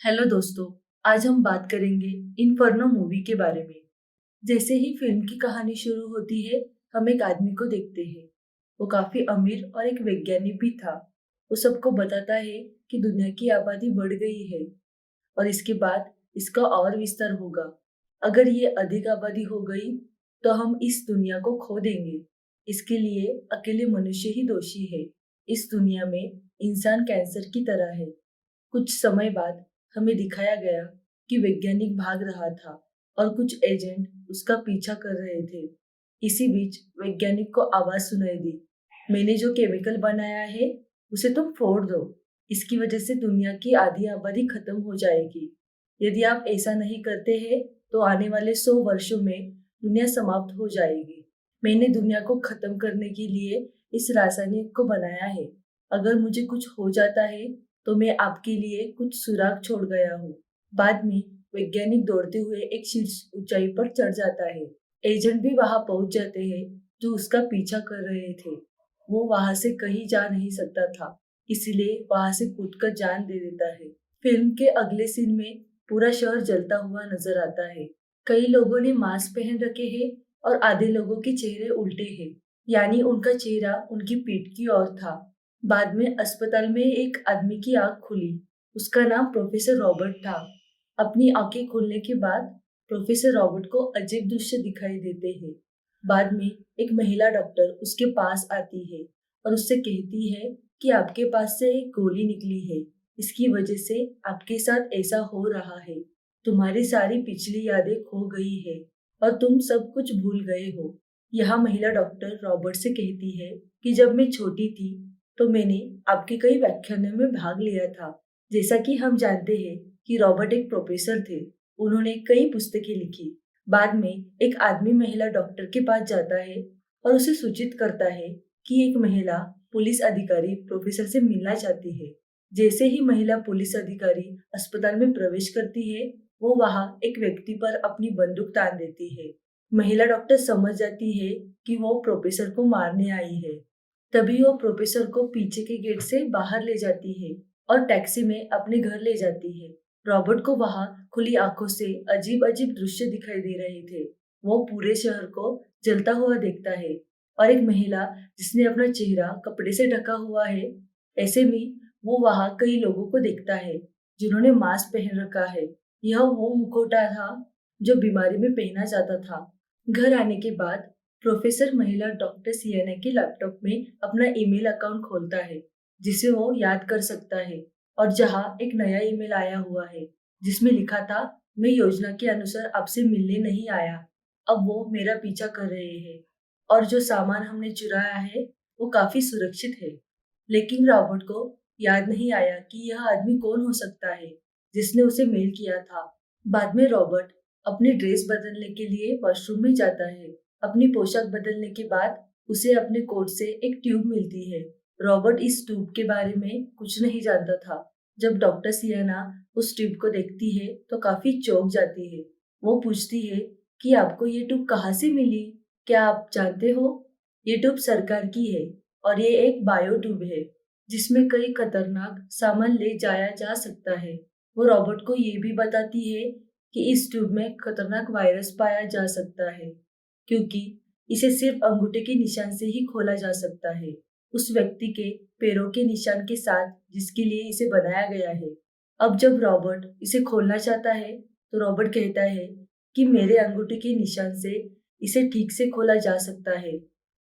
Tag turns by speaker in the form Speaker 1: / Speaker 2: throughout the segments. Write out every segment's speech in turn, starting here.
Speaker 1: Hello दोस्तों। आज हम बात करेंगे इन्फर्नो मूवी के बारे में। जैसे ही फिल्म की कहानी शुरू होती है, हम एक आदमी को देखते हैं। वो काफी अमीर और एक वैज्ञानिक भी था। वो सबको बताता है कि दुनिया की आबादी बढ़ गई है और इसके बाद इसका और विस्तार होगा। अगर ये अधिक आबादी हो गई तो हम इस दुनिया को खो देंगे। इसके लिए अकेले मनुष्य ही दोषी है। इस दुनिया में इंसान कैंसर की तरह है। कुछ समय बाद हमें दिखाया गया कि वैज्ञानिक भाग रहा था और कुछ एजेंट उसका पीछा कर रहे थे। इसी बीच वैज्ञानिक को आवाज सुनाई दी, मैंने जो केमिकल बनाया है उसे तुम फोड़ दो। इसकी वजह से दुनिया की आधी आबादी खत्म हो जाएगी। यदि आप ऐसा नहीं करते हैं तो आने वाले 100 वर्षों में दुनिया समाप्त हो जाएगी। मैंने दुनिया को खत्म करने के लिए इस रासायनिक को बनाया है। अगर मुझे कुछ हो जाता है तो मैं आपके लिए कुछ सुराग छोड़ गया हूँ। बाद में वैज्ञानिक दौड़ते हुए एक शीर्ष ऊंचाई पर चढ़ जाता है। एजेंट भी वहां पहुंच जाते हैं जो उसका पीछा कर रहे थे। वो वहां से कहीं जा नहीं सकता था, इसलिए वहां से कूदकर जान दे देता है। फिल्म के अगले सीन में पूरा शहर जलता हुआ नजर आता है। कई लोगों ने मास्क पहन रखे हैं और आधे लोगों के चेहरे उल्टे हैं, यानी उनका चेहरा उनकी पीठ की ओर था। बाद में अस्पताल में एक आदमी की आंख खुली। उसका नाम प्रोफेसर रॉबर्ट था। अपनी आंखें खोलने के बाद प्रोफेसर रॉबर्ट को अजीब दृश्य दिखाई देते हैं। बाद में एक महिला डॉक्टर उसके पास आती है और उससे कहती है कि आपके पास से एक गोली निकली है। इसकी वजह से आपके साथ ऐसा हो रहा है। तुम्हारी सारी पिछली यादें खो गई है और तुम सब कुछ भूल गए हो। यह महिला डॉक्टर रॉबर्ट से कहती है कि जब मैं छोटी थी तो मैंने आपके कई व्याख्यानों में भाग लिया था। जैसा कि हम जानते हैं कि रॉबर्ट एक प्रोफेसर थे। उन्होंने कई पुस्तकें लिखी। बाद में एक आदमी महिला डॉक्टर के पास जाता है और उसे सूचित करता है कि एक महिला पुलिस अधिकारी प्रोफेसर से मिलना चाहती है। जैसे ही महिला पुलिस अधिकारी अस्पताल में प्रवेश करती है, वो वहां एक व्यक्ति पर अपनी बंदूक तान देती है। महिला डॉक्टर समझ जाती है कि वो प्रोफेसर को मारने आई है। तभी वो प्रोफेसर को पीछे के गेट से बाहर ले जाती है और टैक्सी में अपने घर ले जाती है। रॉबर्ट को वहां खुली आंखों से अजीब अजीब दृश्य दिखाई दे रहे थे। वो पूरे शहर को जलता हुआ देखता है और एक महिला जिसने अपना चेहरा कपड़े से ढका हुआ है। ऐसे में वो वहां कई लोगों को देखता है जिन्होंने मास्क पहन रखा है। यह वो मुखौटा था जो बीमारी में पहना जाता था। घर आने के बाद प्रोफेसर महिला डॉक्टर सियाना के लैपटॉप में अपना ईमेल अकाउंट खोलता है जिसे वो याद कर सकता है और जहां एक नया ईमेल आया हुआ है जिसमें लिखा था, मैं योजना के अनुसार आपसे मिलने नहीं आया। अब वो मेरा पीछा कर रहे हैं और जो सामान हमने चुराया है वो काफी सुरक्षित है। लेकिन रॉबर्ट को याद नहीं आया कि यह आदमी कौन हो सकता है जिसने उसे मेल किया था। बाद में रॉबर्ट अपनी ड्रेस बदलने के लिए वॉशरूम में जाता है। अपनी पोशाक बदलने के बाद उसे अपने कोट से एक ट्यूब मिलती है। रॉबर्ट इस ट्यूब के बारे में कुछ नहीं जानता था। जब डॉक्टर सियाना उस ट्यूब को देखती है तो काफी चौंक जाती है। वो पूछती है कि आपको ये ट्यूब कहाँ से मिली? क्या आप जानते हो? ये ट्यूब सरकार की है और ये एक बायो ट्यूब है जिसमें कई खतरनाक सामान ले जाया जा सकता है। वो रॉबर्ट को ये भी बताती है कि इस ट्यूब में खतरनाक वायरस पाया जा सकता है क्योंकि इसे सिर्फ अंगूठे के निशान से ही खोला जा सकता है, उस व्यक्ति के पैरों के निशान के साथ जिसके लिए इसे बनाया गया है। अब जब रॉबर्ट इसे खोलना चाहता है तो रॉबर्ट कहता है कि मेरे अंगूठे के निशान से इसे ठीक से खोला जा सकता है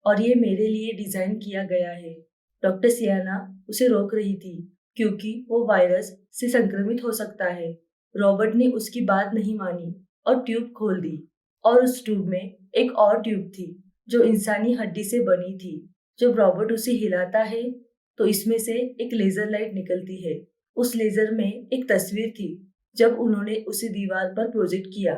Speaker 1: और ये मेरे लिए डिजाइन किया गया है। डॉक्टर सियाना उसे रोक रही थी क्योंकि वो वायरस से संक्रमित हो सकता है। रॉबर्ट ने उसकी बात नहीं मानी और ट्यूब खोल दी और उस ट्यूब में एक और ट्यूब थी जो इंसानी हड्डी से बनी थी। जब रॉबर्ट उसे हिलाता है तो इसमें से एक लेजर लाइट निकलती है। उस लेजर में एक तस्वीर थी। जब उन्होंने उसे दीवार पर प्रोजेक्ट किया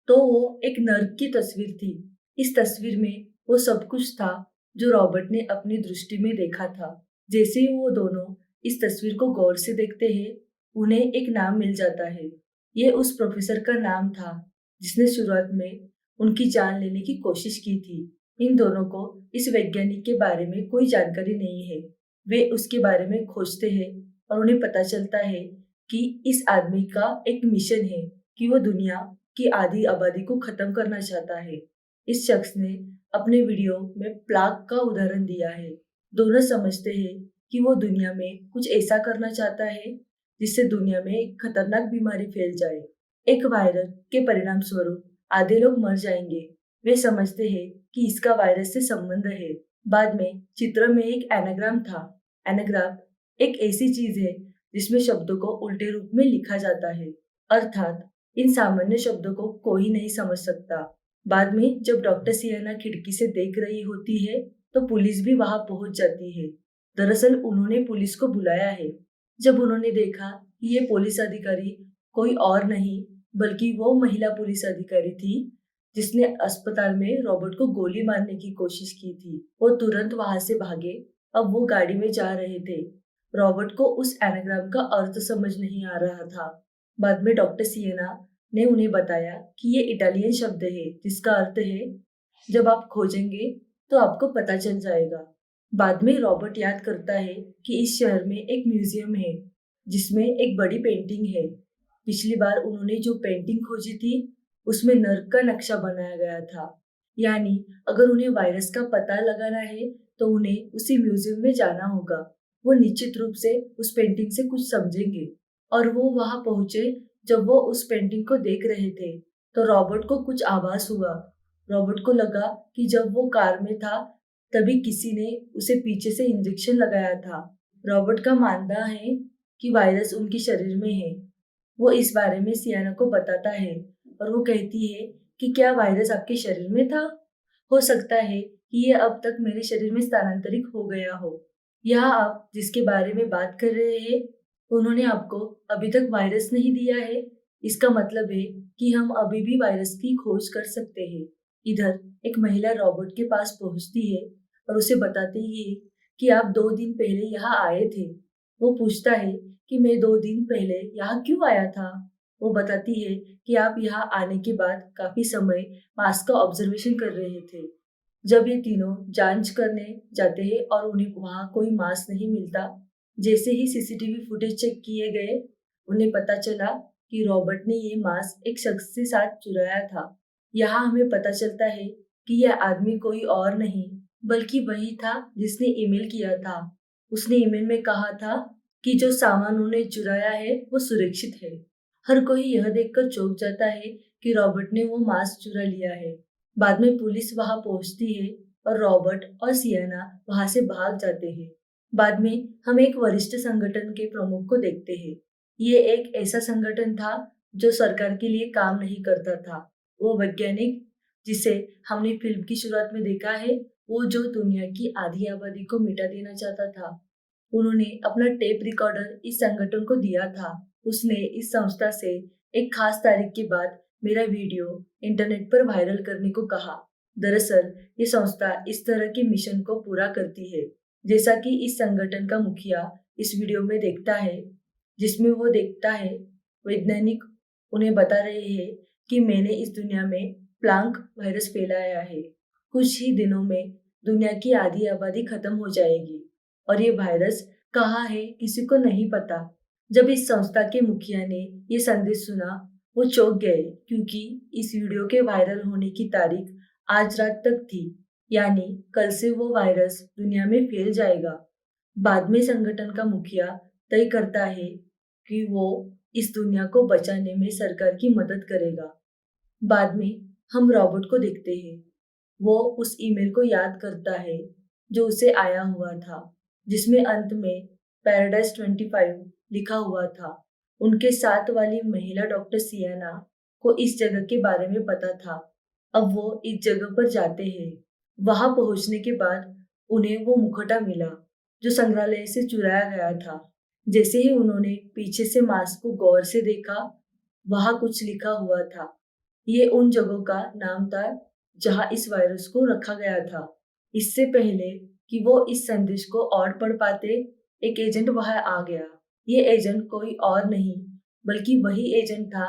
Speaker 1: तो वो एक नर्क की तस्वीर थी। इस तस्वीर में वो सब कुछ था जो रॉबर्ट ने अपनी दृष्टि में देखा था। जैसे ही वो दोनों इस तस्वीर को गौर से देखते हैं, उन्हें एक नाम मिल जाता है। ये उस प्रोफेसर का नाम था जिसने शुरुआत में उनकी जान लेने की कोशिश की थी। इन दोनों को इस वैज्ञानिक के बारे में कोई जानकारी नहीं है। वे उसके बारे में खोजते हैं और उन्हें पता चलता है कि इस आदमी का एक मिशन है कि वो दुनिया की आधी आबादी को खत्म करना चाहता है। इस शख्स ने अपने वीडियो में प्लाग का उदाहरण दिया है। दोनों समझते हैं कि वो दुनिया में कुछ ऐसा करना चाहता है जिससे दुनिया में एक खतरनाक बीमारी फैल जाए। एक वायरस के परिणाम स्वरूप आधे लोग मर जाएंगे। वे समझते हैं कि इसका वायरस से संबंध है। बाद में चित्र में एक एनाग्राम था। एनाग्राम एक ऐसी चीज है जिसमें शब्दों को उल्टे रूप में लिखा जाता है, अर्थात इन सामान्य शब्दों को कोई नहीं समझ सकता। बाद में जब डॉक्टर सियाना खिड़की से देख रही होती है तो पुलिस भी वहां पहुंच जाती है। दरअसल उन्होंने पुलिस को बुलाया है। जब उन्होंने देखा कि ये पुलिस अधिकारी कोई और नहीं बल्कि वो महिला पुलिस अधिकारी थी जिसने अस्पताल में रॉबर्ट को गोली मारने की कोशिश की थी, वो तुरंत वहां से भागे। अब वो गाड़ी में जा रहे थे। रॉबर्ट को उस एनाग्राम का अर्थ समझ नहीं आ रहा था। बाद में डॉक्टर सिएना ने उन्हें बताया कि ये इटालियन शब्द है जिसका अर्थ है जब आप खोजेंगे तो आपको पता चल जाएगा। बाद में रॉबर्ट याद करता है कि इस शहर में एक म्यूजियम है जिसमें एक बड़ी पेंटिंग है। पिछली बार उन्होंने जो पेंटिंग खोजी थी उसमें नर्क का नक्शा बनाया गया था। यानी अगर उन्हें वायरस का पता लगाना है तो उन्हें उसी म्यूजियम में जाना होगा। वो निश्चित रूप से उस पेंटिंग से कुछ समझेंगे। और वो वहां पहुंचे। जब वो उस पेंटिंग को देख रहे थे तो रॉबर्ट को कुछ आभास हुआ। रॉबर्ट को लगा कि जब वो कार में था तभी किसी ने उसे पीछे से इंजेक्शन लगाया था। रॉबर्ट का मानना है कि वायरस उनके शरीर में है। वो इस बारे में सियाना को बताता है और वो कहती है कि क्या वायरस आपके शरीर में था? हो सकता है कि ये अब तक मेरे शरीर में स्थानांतरित हो गया हो। यह आप जिसके बारे में बात कर रहे हैं, उन्होंने आपको अभी तक वायरस नहीं दिया है। इसका मतलब है कि हम अभी भी वायरस की खोज कर सकते हैं। इधर एक महिला रॉबर्ट के पास पहुंचती है और उसे बताती है कि आप 2 दिन पहले यहाँ आए थे। वो पूछता है कि मैं 2 दिन पहले यहाँ क्यों आया था। वो बताती है कि आप यहाँ आने के बाद काफी समय मास्क का ऑब्जर्वेशन कर रहे थे। जब ये तीनों जांच करने जाते हैं और उन्हें वहां कोई मास्क नहीं मिलता, जैसे ही सीसीटीवी फुटेज चेक किए गए, उन्हें पता चला कि रॉबर्ट ने ये मास्क एक शख्स से साथ चुराया था। यहाँ हमें पता चलता है कि यह आदमी कोई और नहीं बल्कि वही था जिसने ईमेल किया था। उसने ईमेल में कहा था कि जो सामान उन्होंने चुराया है वो सुरक्षित है। हर कोई यह देखकर चौंक जाता है कि रॉबर्ट ने वो मास्क चुरा लिया है। बाद में पुलिस वहां पहुंचती है और रॉबर्ट और सियाना वहां से भाग जाते हैं। बाद में हम एक वरिष्ठ संगठन के प्रमुख को देखते हैं। ये एक ऐसा संगठन था जो सरकार के लिए काम नहीं करता था। वो वैज्ञानिक जिसे हमने फिल्म की शुरुआत में देखा है, वो जो दुनिया की आधी आबादी को मिटा देना चाहता था। उन्होंने अपना टेप रिकॉर्डर इस संगठन को दिया था। उसने इस संस्था से एक खास तारीख के बाद मेरा वीडियो इंटरनेट पर वायरल करने को कहा। दरअसल ये संस्था इस तरह के मिशन को पूरा करती है, जैसा कि इस संगठन का मुखिया इस वीडियो में देखता है, जिसमें वो देखता है वैज्ञानिक उन्हें बता रहे हैं कि मैंने इस दुनिया में प्लांक वायरस फैलाया है। कुछ ही दिनों में दुनिया की आधी आबादी खत्म हो जाएगी और ये वायरस कहाँ है किसी को नहीं पता। जब इस संस्था के मुखिया ने ये संदेश सुना, वो चौंक गए क्योंकि इस वीडियो के वायरल होने की तारीख आज रात तक थी। यानी कल से वो वायरस दुनिया में फैल जाएगा। बाद में संगठन का मुखिया तय करता है कि वो इस दुनिया को बचाने में सरकार की मदद करेगा। बाद में हम रॉबर्ट को देखते हैं। वो उस ईमेल को याद करता है जो उसे आया हुआ था, जिसमें अंत में पैराडाइज 25 लिखा हुआ था। उनके साथ वाली महिला डॉक्टर सियाना को इस जगह के बारे में पता था। अब वो इस जगह पर जाते हैं। वहां पहुंचने के बाद उन्हें वो मुखौटा मिला जो संग्रहालय से चुराया गया था। जैसे ही उन्होंने पीछे से मास्क को गौर से देखा, वहां कुछ लिखा हुआ था। ये उन जगहों का नाम था जहां इस वायरस को रखा गया था। इससे पहले कि वो इस संदेश को और पढ़ पाते, एक एजेंट वहां आ गया। ये एजेंट कोई और नहीं बल्कि वही एजेंट था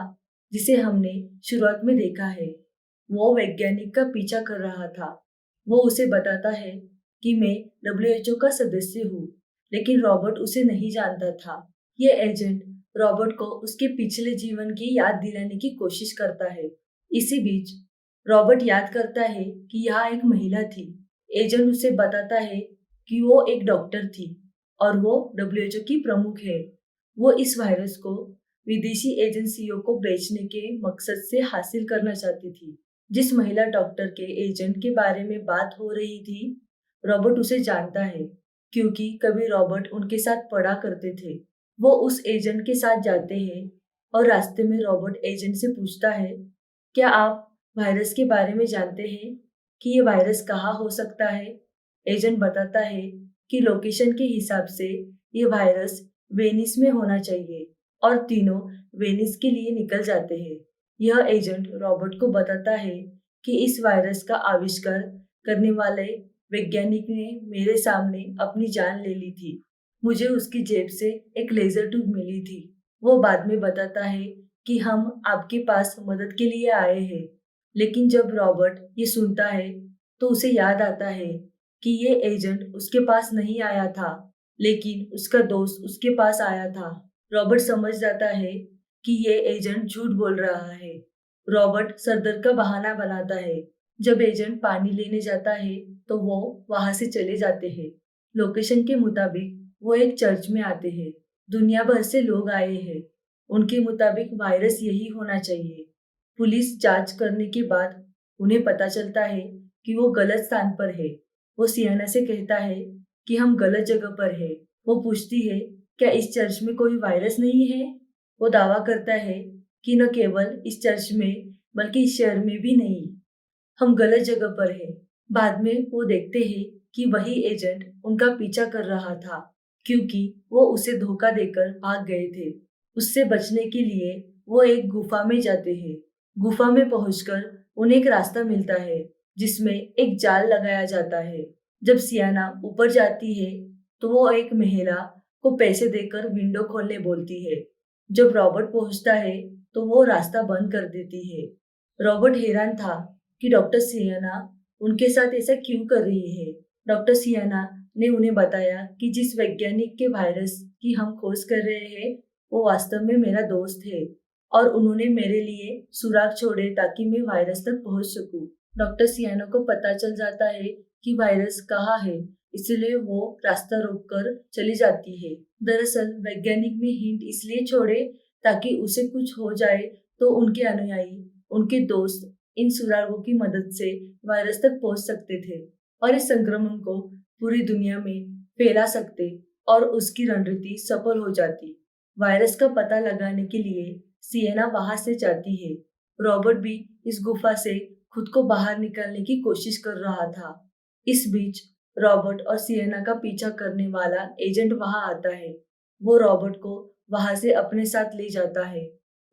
Speaker 1: जिसे हमने शुरुआत में देखा है। वो वैज्ञानिक का पीछा कर रहा था। वो उसे बताता है कि मैं डब्ल्यूएचओ का सदस्य हूँ, लेकिन रॉबर्ट उसे नहीं जानता था। ये एजेंट रॉबर्ट को उसके पिछले जीवन की याद दिलाने की कोशिश करता है। इसी बीच रॉबर्ट याद करता है कि यहाँ एक महिला थी। एजेंट उसे बताता है कि वो एक डॉक्टर थी और वो डब्ल्यूएचओ की प्रमुख है। वो इस वायरस को विदेशी एजेंसियों को बेचने के मकसद से हासिल करना चाहती थी। जिस महिला डॉक्टर के एजेंट के बारे में बात हो रही थी, रॉबर्ट उसे जानता है क्योंकि कभी रॉबर्ट उनके साथ पढ़ा करते थे। वो उस एजेंट के साथ जाते हैं और रास्ते में रॉबर्ट एजेंट से पूछता है, क्या आप वायरस के बारे में जानते हैं कि ये वायरस कहाँ हो सकता है? एजेंट बताता है कि लोकेशन के हिसाब से ये वायरस वेनिस में होना चाहिए और तीनों वेनिस के लिए निकल जाते हैं। यह एजेंट रॉबर्ट को बताता है कि इस वायरस का आविष्कार करने वाले वैज्ञानिक ने मेरे सामने अपनी जान ले ली थी। मुझे उसकी जेब से एक लेजर ट्यूब मिली थी। वो बाद में बताता है कि हम आपके पास मदद के लिए आए हैं। लेकिन जब रॉबर्ट ये सुनता है तो उसे याद आता है कि ये एजेंट उसके पास नहीं आया था, लेकिन उसका दोस्त उसके पास आया था। रॉबर्ट समझ जाता है कि ये एजेंट झूठ बोल रहा है। रॉबर्ट सरदर्द का बहाना बनाता है। जब एजेंट पानी लेने जाता है तो वो वहां से चले जाते हैं। लोकेशन के मुताबिक वो एक चर्च में आते हैं। दुनिया भर से लोग आए हैं। उनके मुताबिक वायरस यही होना चाहिए। पुलिस जांच करने के बाद उन्हें पता चलता है कि वो गलत स्थान पर है। वो सियाना से कहता है कि हम गलत जगह पर है। वो पूछती है, क्या इस चर्च में कोई वायरस नहीं है? वो दावा करता है कि न केवल इस चर्च में बल्कि इस शहर में भी नहीं। हम गलत जगह पर हैं। बाद में वो देखते हैं कि वही एजेंट उनका पीछा कर रहा था क्योंकि वो उसे धोखा देकर भाग गए थे। उससे बचने के लिए वो एक गुफा में जाते हैं। गुफा में पहुंचकर उन्हें एक रास्ता मिलता है जिसमें एक जाल लगाया जाता है। जब सियाना ऊपर जाती है तो वो एक महिला को पैसे देकर विंडो खोलने बोलती है। जब रॉबर्ट पहुंचता है तो वो रास्ता बंद कर देती है। रॉबर्ट हैरान था कि डॉक्टर सियाना उनके साथ ऐसा क्यों कर रही है। डॉक्टर सियाना ने उन्हें बताया कि जिस वैज्ञानिक के वायरस की हम खोज कर रहे हैं वो वास्तव में मेरा दोस्त है और उन्होंने मेरे लिए सुराग छोड़े ताकि मैं वायरस तक पहुंच सकूं। डॉक्टर सियाना को पता चल जाता है कि वायरस कहाँ है, इसलिए वो रास्ता रोककर चली जाती है। दरअसल वैज्ञानिक ने हिंट इसलिए छोड़े ताकि उसे कुछ हो जाए तो उनके अनुयायी, उनके दोस्त इन सुरागों की मदद से वायरस तक पहुंच सकते थे और इस संक्रमण को पूरी दुनिया में फैला सकते और उसकी रणनीति सफल हो जाती। वायरस का पता लगाने के लिए सिएना वहां से जाती है। रॉबर्ट भी इस गुफा से खुद को बाहर निकालने की कोशिश कर रहा था। इस बीच रॉबर्ट और सिएना का पीछा करने वाला एजेंट वहां आता है। वो रॉबर्ट को वहां से अपने साथ ले जाता है।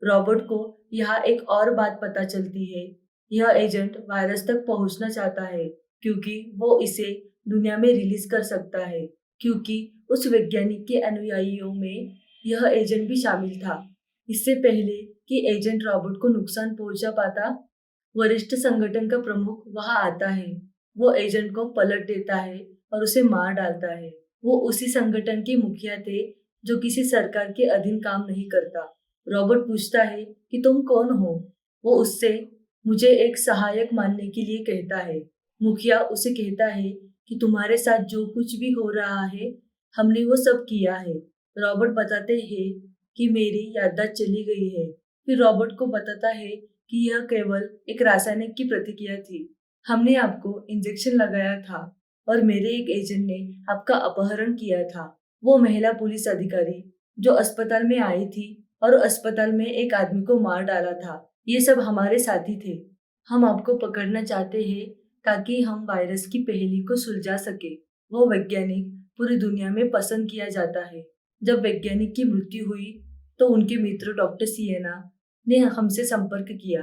Speaker 1: रॉबर्ट को यहाँ एक और बात पता चलती है। यह एजेंट वायरस तक पहुंचना चाहता है क्योंकि वो इसे दुनिया में रिलीज कर सकता है, क्योंकि उस वैज्ञानिक के अनुयायियों में यह एजेंट भी शामिल था। इससे पहले कि एजेंट रॉबर्ट को नुकसान पहुंचा पाता, वरिष्ठ संगठन का प्रमुख वहां आता है। वो एजेंट को पलट देता है और उसे मार डालता है। वो उसी संगठन के मुखिया थे जो किसी सरकार के अधीन काम नहीं करता। रॉबर्ट पूछता है कि तुम कौन हो? वो उससे मुझे एक सहायक मानने के लिए कहता है। मुखिया उसे कहता है कि तुम्हारे साथ जो कुछ भी हो रहा है हमने वो सब किया है। रॉबर्ट बताते हैं कि मेरी याददाश्त चली गई है। फिर रॉबर्ट को बताता है कि यह केवल एक रासायनिक की प्रतिक्रिया थी। हमने आपको इंजेक्शन लगाया था और मेरे एक एजेंट ने आपका अपहरण किया था। वो महिला पुलिस अधिकारी जो अस्पताल में आई थी और अस्पताल में एक आदमी को मार डाला था, ये सब हमारे साथी थे। हम आपको पकड़ना चाहते हैं ताकि हम वायरस की पहेली को सुलझा सके। वो वैज्ञानिक पूरी दुनिया में पसंद किया जाता है। जब वैज्ञानिक की मृत्यु हुई तो उनके मित्र डॉक्टर सिएना ने हमसे संपर्क किया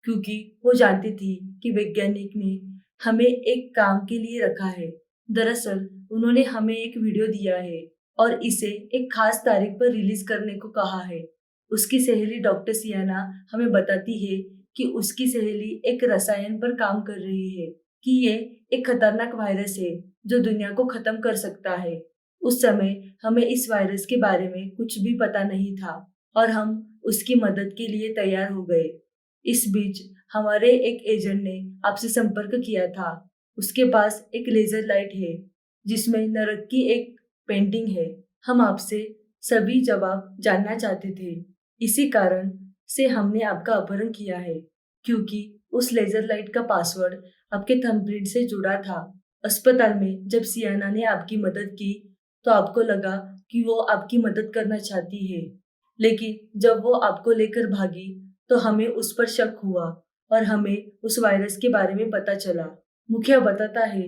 Speaker 1: क्योंकि वो जानती थी कि वैज्ञानिक ने हमें एक काम के लिए रखा है। दरअसल उन्होंने हमें एक वीडियो दिया है और इसे एक खास तारीख पर रिलीज करने को कहा है। उसकी सहेली डॉक्टर सियाना हमें बताती है कि उसकी सहेली एक रसायन पर काम कर रही है कि ये एक खतरनाक वायरस है जो दुनिया को खत्म कर सकता है। उस समय हमें इस वायरस के बारे में कुछ भी पता नहीं था। और हम उसकी मदद के लिए तैयार हो गए। इस बीच हमारे एक एजेंट ने आपसे संपर्क किया था। उसके पास एक लेजर लाइट है जिसमें नरक की एक पेंटिंग है। हम आपसे सभी जवाब जानना चाहते थे। इसी कारण से हमने आपका अपहरण किया है, क्योंकि उस लेजर लाइट का पासवर्ड आपके थंबप्रिंट से जुड़ा था। अस्पताल में जब सियाना ने आपकी मदद की तो आपको लगा कि वो आपकी मदद करना चाहती है, लेकिन जब वो आपको लेकर भागी तो हमें उस पर शक हुआ और हमें उस वायरस के बारे में पता चला। मुखिया बताता है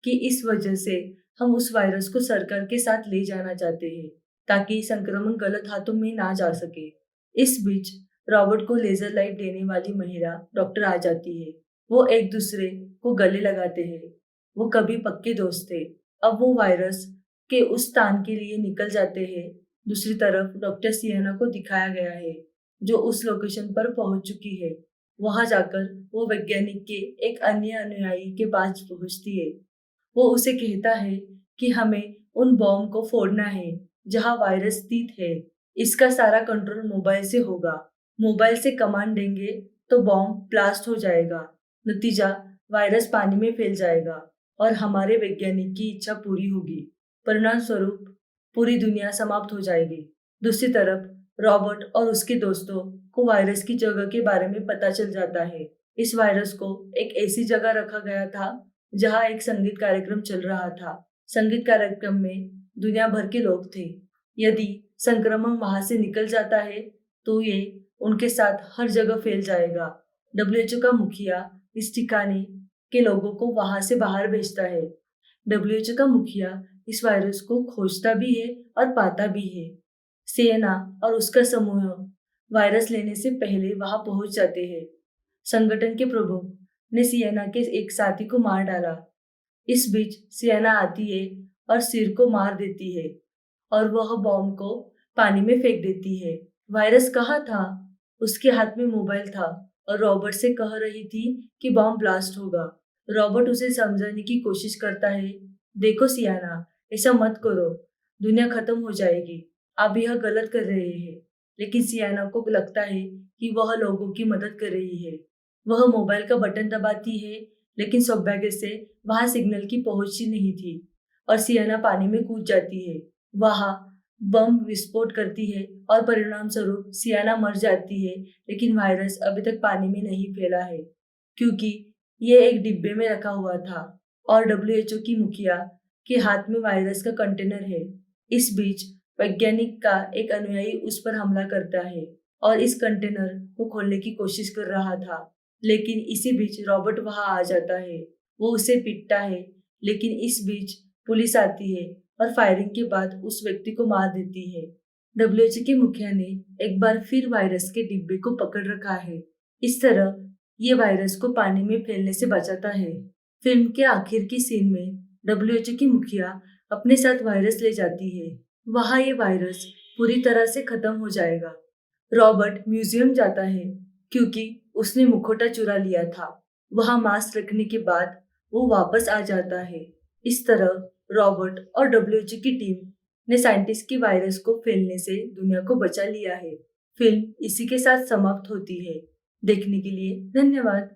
Speaker 1: कि इस वजह से हम उस वायरस को सरकार के साथ ले जाना चाहते हैं ताकि संक्रमण गलत हाथों में ना जा सके। इस बीच रॉबर्ट को लेजर लाइट देने वाली महिला डॉक्टर आ जाती है। वो एक दूसरे को गले लगाते हैं। वो कभी पक्के दोस्त थे। अब वो वायरस के उस स्थान के लिए निकल जाते हैं। दूसरी तरफ डॉक्टर सियाना को दिखाया गया है जो उस लोकेशन पर पहुंच चुकी है। वहां जाकर वो वैज्ञानिक के एक अन्य अनुयायी के पास पहुंचती है। वो उसे कहता है कि हमें उन बॉम्ब को फोड़ना है जहां वायरस स्थित है। इसका सारा कंट्रोल मोबाइल से होगा। मोबाइल से कमांड देंगे तो बॉम्ब ब्लास्ट हो जाएगा। नतीजा, वायरस पानी में फैल जाएगा और हमारे वैज्ञानिक की इच्छा पूरी होगी। परिणाम स्वरूप पूरी दुनिया समाप्त हो जाएगी। दूसरी तरफ रॉबर्ट और उसके दोस्तों को वायरस की जगह के बारे में पता चल जाता है। इस वायरस को एक ऐसी जगह रखा गया था जहां एक संगीत कार्यक्रम चल रहा था। संगीत कार्यक्रम में दुनिया भर के लोग थे। यदि संक्रमण वहां से निकल जाता है तो ये उनके साथ हर जगह फैल जाएगा। डब्ल्यूएचओ का मुखिया इस ठिकाने के लोगों को वहां से बाहर भेजता है। डब्ल्यूएचओ का मुखिया इस वायरस को खोजता भी है और पाता भी है। सिएना और उसका समूह वायरस लेने से पहले वहां पहुंच जाते हैं। संगठन के प्रमुख ने सिएना के एक साथी को मार डाला। इस बीच सिएना आती है और सिर को मार देती है और वह बॉम्ब को पानी में फेंक देती है। वायरस कहाँ था? उसके हाथ में मोबाइल था और रॉबर्ट से कह रही थी कि बॉम्ब ब्लास्ट होगा। रॉबर्ट उसे समझाने की कोशिश करता है। देखो सियाना, ऐसा मत करो, दुनिया खत्म हो जाएगी। आप यह गलत कर रहे हैं। लेकिन सियाना को लगता है कि वह लोगों की मदद कर रही है। वह मोबाइल का बटन दबाती है, लेकिन सौभाग्य से वहां सिग्नल की पहुंच ही नहीं थी और सियाना पानी में कूद जाती है। वहां बम विस्फोट करती है और परिणाम स्वरूप सियाना मर जाती है, लेकिन वायरस अभी तक पानी में नहीं फैला है क्योंकि ये एक डिब्बे में रखा हुआ था और डब्ल्यूएचओ की मुखिया के हाथ में वायरस का कंटेनर है। इस बीच वैज्ञानिक का एक अनुयायी उस पर हमला करता है और इस कंटेनर को खोलने की कोशिश कर रहा था, लेकिन इसी बीच रॉबर्ट वहां आ जाता है। वो उसे पीटता है, लेकिन इस बीच पुलिस आती है और फायरिंग के बाद उस व्यक्ति को मार देती है। डब्ल्यूएचओ के मुखिया ने एक बार फिर वायरस के डिब्बे को पकड़ रखा है। इस तरह ये वायरस को पानी में फैलने से बचाता है। फिल्म के आखिर की सीन में डब्ल्यूएचओ की मुखिया अपने साथ वायरस ले जाती है। वहां ये वायरस पूरी तरह से खत्म हो जाएगा। रॉबर्ट म्यूजियम जाता है क्योंकि उसने मुखौटा चुरा लिया था। वहां मास्क रखने के बाद वो वापस आ जाता है। इस तरह रॉबर्ट और डब्ल्यूएचओ की टीम ने साइंटिस्ट की वायरस को फैलने से दुनिया को बचा लिया है। फिल्म इसी के साथ समाप्त होती है। देखने के लिए धन्यवाद।